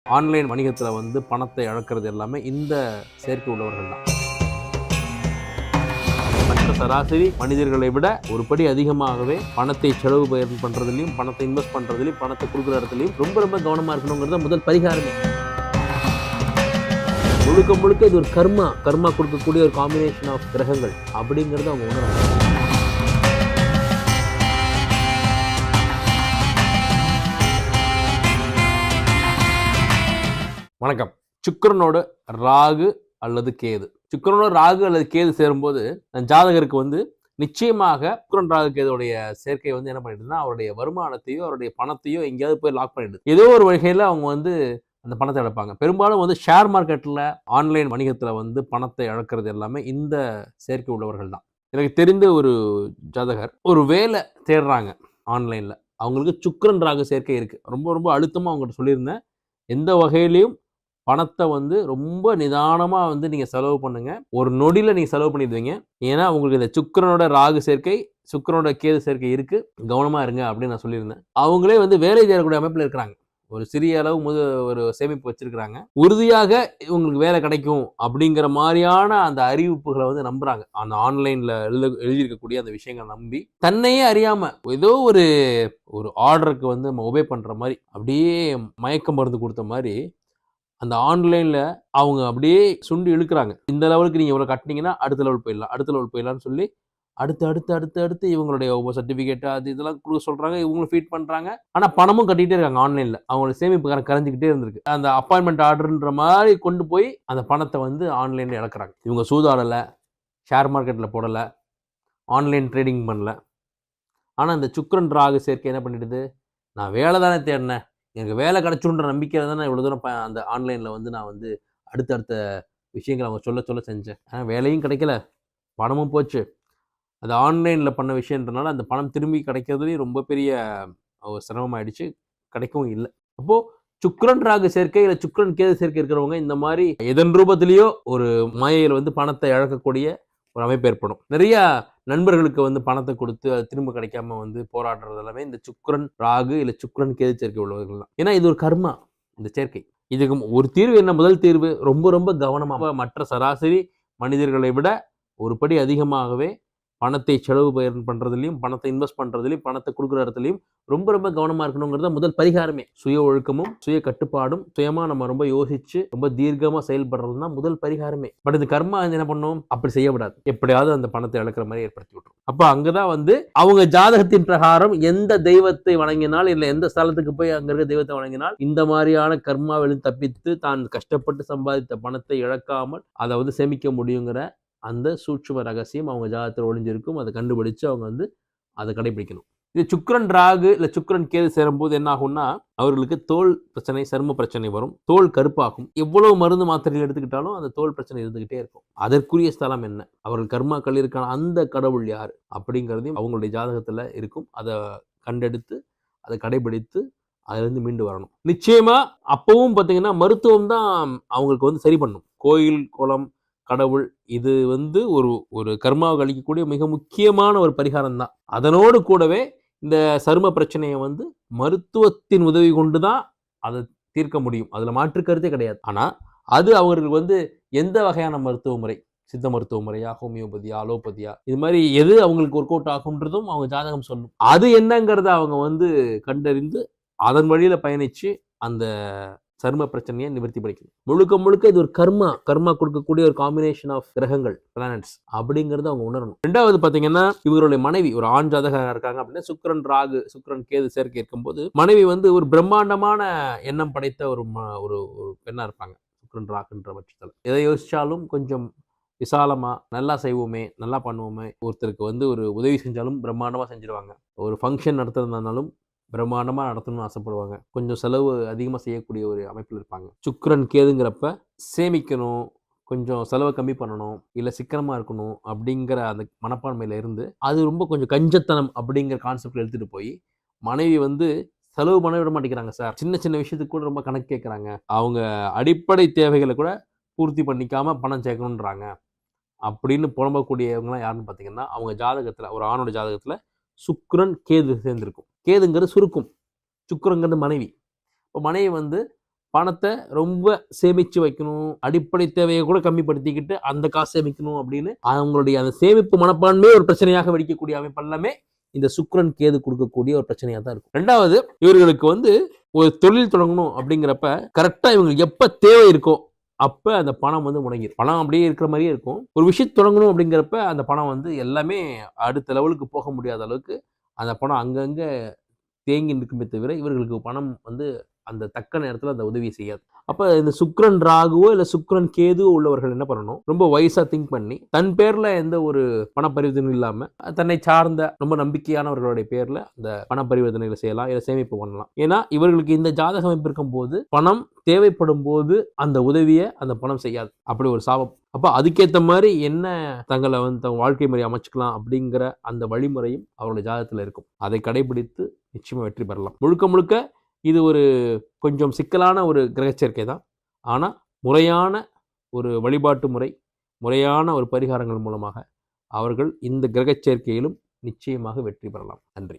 Online வணிகத்தில் வந்து பணத்தை இழக்கிறது எல்லாமே இந்த சேர்க்கை உள்ளவர்கள் தான். மற்ற சராசரி மனிதர்களை விட ஒரு படி அதிகமாகவே பணத்தை செலவு பண்ணுறதுலையும், பணத்தை இன்வெஸ்ட் பண்ணுறதுலையும், பணத்தை கொடுக்குற இடத்துலையும் ரொம்ப ரொம்ப கவனமாக இருக்கணுங்கிறத முதல் பரிகாரமே. முழுக்க முழுக்க இது ஒரு கர்மா கொடுக்கக்கூடிய ஒரு காம்பினேஷன் ஆஃப் கிரகங்கள் அப்படிங்கிறத அவங்க உணரணும். வணக்கம். சுக்கிரனோட ராகு அல்லது கேது, சுக்கிரனோட ராகு அல்லது கேது சேரும்போது ஜாதகருக்கு வந்து நிச்சயமாக சுக்கிரன் ராகு கேதுடைய சேர்க்கை வந்து என்ன பண்ணிடுதுன்னா, அவருடைய வருமானத்தையோ அவருடைய பணத்தையோ எங்கேயாவது போய் லாக் பண்ணிடுது. ஏதோ ஒரு வகையில் அவங்க வந்து அந்த பணத்தை இழப்பாங்க. பெரும்பாலும் வந்து ஷேர் மார்க்கெட்டில், ஆன்லைன் வணிகத்தில் வந்து பணத்தை இழக்கிறது எல்லாமே இந்த சேர்க்கை உள்ளவர்கள் தான். எனக்கு தெரிந்த ஒரு ஜாதகர் ஒரு வேலை தேடுறாங்க ஆன்லைனில். அவங்களுக்கு சுக்கிரன் ராகு சேர்க்கை இருக்குது. ரொம்ப ரொம்ப அழுத்தமாக அவங்ககிட்ட சொல்லியிருந்தேன், எந்த வகையிலையும் பணத்தை வந்து ரொம்ப நிதானமாக வந்து நீங்கள் செலவு பண்ணுங்க. ஒரு நொடியில் நீங்கள் செலவு பண்ணிடுவீங்க. ஏன்னா உங்களுக்கு இந்த சுக்கிரனோட ராகு சேர்க்கை, சுக்கிரனோட கேது சேர்க்கை இருக்குது, கவனமாக இருங்க அப்படின்னு நான் சொல்லியிருந்தேன். அவங்களே வந்து வேலை தேடக்கூடிய அமைப்பில் இருக்கிறாங்க. ஒரு சிறிய அளவு ஒரு சேமிப்பு வச்சிருக்கிறாங்க. உறுதியாக இவங்களுக்கு வேலை கிடைக்கும் அப்படிங்கிற மாதிரியான அந்த அறிவிப்புகளை வந்து நம்புறாங்க. அந்த ஆன்லைனில் எழுதியிருக்கக்கூடிய அந்த விஷயங்களை நம்பி தன்னையே அறியாமல் ஏதோ ஒரு ஆர்டருக்கு வந்து நம்ம ஒபே பண்ணுற மாதிரி, அப்படியே மயக்க மருந்து கொடுத்த மாதிரி அந்த ஆன்லைனில் அவங்க அப்படியே சுண்டி இழுக்கிறாங்க. இந்த லெவலுக்கு நீங்கள் இவ்வளோ கட்டினீங்கன்னா அடுத்த லெவல் போயிடலாம், அடுத்த லெவல் போயிடலாம்னு சொல்லி அடுத்து இவங்களுடைய சர்டிஃபிகேட் அது இதெல்லாம் கொடுக்க சொல்கிறாங்க. இவங்களும் ஃபீட் பண்ணுறாங்க. ஆனால் பணமும் கட்டிகிட்டே இருக்காங்க. ஆன்லைனில் அவங்களோட சேமிப்பு கரைஞ்சிக்கிட்டே இருந்திருக்கு. அந்த அப்பாயின்மெண்ட் ஆர்டர்ன்ற மாதிரி கொண்டு போய் அந்த பணத்தை வந்து ஆன்லைனில் இழக்கிறாங்க. இவங்க சூதாடலை, ஷேர் மார்க்கெட்டில் போடலை, ஆன்லைன் ட்ரேடிங் பண்ணல. ஆனால் இந்த சுக்கிரன் ராகு சேர்க்கை என்ன பண்ணிடுது, நான் வேலை தானே தேடினேன், எனக்கு வேலை கிடச்சுன்ற நம்பிக்கையில் தான் நான் இவ்வளோ தூரம் அந்த ஆன்லைனில் வந்து நான் வந்து அடுத்தடுத்த விஷயங்கள் அவங்க சொல்ல செஞ்சேன். ஆனால் வேலையும் கிடைக்கல, பணமும் போச்சு. அது ஆன்லைனில் பண்ண விஷயன்றனால அந்த பணம் திரும்பி கிடைக்கிறதுலேயும் ரொம்ப பெரிய ஒரு சிரமமாயிடுச்சு, கிடைக்கவும் இல்லை. அப்போது சுக்கிரன் ராகு சேர்க்கை இல்லை சுக்கிரன் கேது சேர்க்கை இருக்கிறவங்க இந்த மாதிரி எதன் ரூபத்திலேயோ ஒரு மாயையில் வந்து பணத்தை இழக்கக்கூடிய ஒரு அமைப்பு ஏற்படும். நிறைய நண்பர்களுக்கு வந்து பணத்தை கொடுத்து அது திரும்ப கிடைக்காம வந்து போராடுறது எல்லாமே இந்த சுக்கிரன் ராகு இல்லை சுக்கிரன் கேது சேர்க்கை உள்ளவர்கள் தான். ஏன்னா இது ஒரு கர்மா, இந்த சேர்க்கை. இதுக்கு ஒரு தீர்வு என்ன? முதல் தீர்வு ரொம்ப ரொம்ப கவனமாக மற்ற சராசரி மனிதர்களை விட ஒரு படி அதிகமாகவே பணத்தை செலவு பண்ணுறதுலையும், பணத்தை இன்வெஸ்ட் பண்ணுறதுலையும், பணத்தை கொடுக்குற இடத்துலையும் ரொம்ப ரொம்ப கவனமாக இருக்கணுங்கிறத முதல் பரிகாரமே. சுய ஒழுக்கமும் சுய கட்டுப்பாடும், சுயமாக நம்ம ரொம்ப யோசிச்சு ரொம்ப தீர்க்கமாக செயல்படுறது தான் முதல் பரிகாரமே. பட் இந்த கர்மா என்ன பண்ணும், அப்படி செய்யக்கூடாது. எப்படியாவது அந்த பணத்தை இழக்கிற மாதிரி ஏற்படுத்தி விட்டுரும். அப்போ அங்கதான் வந்து அவங்க ஜாதகத்தின் பிரகாரம் எந்த தெய்வத்தை வணங்கினால், இல்லை எந்த ஸ்தலத்துக்கு போய் அங்க இருக்க தெய்வத்தை வணங்கினால் இந்த மாதிரியான கர்மாவிலும் தப்பித்து தான் கஷ்டப்பட்டு சம்பாதித்த பணத்தை இழக்காமல் அதை வந்து சேமிக்க முடியுங்கிற அந்த சூட்சும ரகசியம் அவங்க ஜாதகத்தில் ஒளிஞ்சிருக்கும். அதை கண்டுபிடிச்சு அவங்க வந்து அதை கடைபிடிக்கணும். இது சுக்கிரன் ராகு இல்லை சுக்கிரன் கேது சேரும்போது என்ன ஆகும்னா, அவர்களுக்கு தோல் பிரச்சனை, சரும பிரச்சனை வரும், தோல் கருப்பாகும். எவ்வளவு மருந்து மாத்திரைகள் எடுத்துக்கிட்டாலும் அந்த தோல் பிரச்சனை இருந்துகிட்டே இருக்கும். அதற்குரிய ஸ்தலம் என்ன, அவர்கள் கர்மாக்கள் இருக்கான அந்த கடவுள் யார் அப்படிங்கிறதையும் அவங்களுடைய ஜாதகத்தில் இருக்கும். அதை கண்டெடுத்து அதை கடைபிடித்து அதிலிருந்து மீண்டு வரணும். நிச்சயமா அப்பவும் பார்த்தீங்கன்னா மருத்துவம் தான் அவங்களுக்கு வந்து சரி பண்ணும். கோயில், குளம், கடவுள் இது வந்து ஒரு கர்மாவை கழிக்கக்கூடிய மிக முக்கியமான ஒரு பரிகாரம் தான். அதனோடு கூடவே இந்த சரும பிரச்சனையை வந்து மருத்துவத்தின் உதவி கொண்டு தான் அதை தீர்க்க முடியும். அதில் மாற்று கருத்தே கிடையாது. ஆனால் அது அவர்களுக்கு வந்து எந்த வகையான மருத்துவ முறை, சித்த மருத்துவ முறையா, ஹோமியோபதியா, அலோபதியா, இது மாதிரி எது அவங்களுக்கு ஒர்க் அவுட் ஆகுன்றதும் அவங்க ஜாதகம் சொல்லும். அது என்னங்கிறத அவங்க வந்து கண்டறிந்து அதன் வழியில் பயணித்து அந்த சரும பிரச்சனையை நிவர்த்தி பண்ணிக்கணும். முழுக்க இது ஒரு கர்மா கொடுக்கக்கூடிய ஒரு காம்பினேஷன் ஆஃப் கிரகங்கள், பிளானட்ஸ் அப்படிங்கிறது அவங்க உணரணும். ரெண்டாவது பார்த்தீங்கன்னா, இவருடைய மனைவி ஒரு ஆண் ஜாதகம் இருக்காங்க அப்படின்னா, சுக்கிரன் ராகு சுக்கிரன் கேது சேர்க்கை இருக்கும்போது மனைவி வந்து ஒரு பிரம்மாண்டமான எண்ணம் படைத்த ஒரு பெண்ணா இருப்பாங்க. சுக்கிரன் ராகுன்ற பட்சத்தில் எதை யோசிச்சாலும் கொஞ்சம் விசாலமா, நல்லா செய்வோமே, நல்லா பண்ணுவோமே, ஒருத்தருக்கு வந்து ஒரு உதவி செஞ்சாலும் பிரம்மாண்டமா செஞ்சிருவாங்க. ஒரு ஃபங்க்ஷன் நடத்துறதுனாலும் பிரம்மாண்டமாக நடத்தணும்னு ஆசைப்படுவாங்க. கொஞ்சம் செலவு அதிகமாக செய்யக்கூடிய ஒரு அமைப்பில் இருப்பாங்க. சுக்கிரன் கேதுங்கிறப்ப சேமிக்கணும், கொஞ்சம் செலவை கம்மி பண்ணணும், இல்லை சிக்கனமாக இருக்கணும் அப்படிங்கிற அந்த மனப்பான்மையில் இருந்து அது ரொம்ப கொஞ்சம் கஞ்சத்தனம் அப்படிங்கிற கான்செப்டில் எடுத்துகிட்டு போய் மனைவி வந்து செலவு பண்ண விட மாட்டேங்கிறாங்க சார். சின்ன விஷயத்துக்கு கூட ரொம்ப கணக்கு கேட்குறாங்க. அவங்க அடிப்படை தேவைகளை கூட பூர்த்தி பண்ணிக்காம பணம் சேர்க்கணுன்றாங்க அப்படின்னு புலம்பக்கூடியவங்களாம் யாருன்னு பார்த்தீங்கன்னா, அவங்க ஜாதகத்தில் ஒரு ஆணோட ஜாதகத்தில் சுக்கிரன் கேது சேர்ந்திருக்கும். கேதுங்கிறது சுருக்கும், சுக்கிரங்கிறது மனைவி. இப்போ மனைவி வந்து பணத்தை ரொம்ப சேமிச்சு வைக்கணும், அடிப்படை தேவையை கூட கம்மிப்படுத்திக்கிட்டு அந்த காசு சேமிக்கணும் அப்படின்னு அவங்களுடைய அந்த சேமிப்பு மனப்பான்மையே ஒரு பிரச்சனையாக வெடிக்கக்கூடிய அமைப்பு எல்லாமே இந்த சுக்கிரன் கேது கொடுக்கக்கூடிய ஒரு பிரச்சனையா தான் இருக்கும். ரெண்டாவது, இவர்களுக்கு வந்து ஒரு தொழில் தொடங்கணும் அப்படிங்கிறப்ப கரெக்டா இவங்களுக்கு எப்ப தேவை இருக்கோ அப்ப அந்த பணம் வந்து முடங்கிடும். பணம் அப்படியே இருக்கிற மாதிரியே இருக்கும். ஒரு விஷயம் தொடங்கணும் அப்படிங்கிறப்ப அந்த பணம் வந்து எல்லாமே அடுத்த லெவலுக்கு போக முடியாத அளவுக்கு அந்த பணம் அங்கங்க தேங்கி நிற்குமே தவிர இவர்களுக்கு பணம் வந்து அந்த தக்க நேரத்தில் அந்த உதவி செய்யாது. அப்ப இந்த சுக்கிரன் ராகுவோ இல்ல சுக்கிரன் கேதுவோ உள்ளவர்கள் என்ன பண்ணணும், ரொம்ப வயசா திங்க் பண்ணி தன் பேர்ல எந்த ஒரு பண பரிவர்த்தனை இல்லாம தன்னை சார்ந்த ரொம்ப நம்பிக்கையானவர்களுடைய பேர்ல அந்த பண பரிவர்த்தனைகளை செய்யலாம், இதை சேமிப்பு பண்ணலாம். ஏன்னா இவர்களுக்கு இந்த ஜாதக அமைப்பு இருக்கும் போது பணம் தேவைப்படும் போது அந்த உதவியை அந்த பணம் செய்யாது. அப்படி ஒரு சாபம். அப்ப அதுக்கேற்ற மாதிரி என்ன தங்களை வந்து தங்க வாழ்க்கை முறை அமைச்சுக்கலாம் அப்படிங்கிற அந்த வழிமுறையும் அவருடைய ஜாதகத்தில் இருக்கும். அதை கடைபிடித்து நிச்சயமா வெற்றி பெறலாம். முழுக்க முழுக்க இது ஒரு கொஞ்சம் சிக்கலான ஒரு கிரகச்சேர்க்கை தான். ஆனால் முறையான ஒரு வழிபாட்டு முறை, முறையான ஒரு பரிகாரங்கள் மூலமாக அவர்கள் இந்த கிரகச்சேர்க்கையிலும் நிச்சயமாக வெற்றி பெறலாம். நன்றி.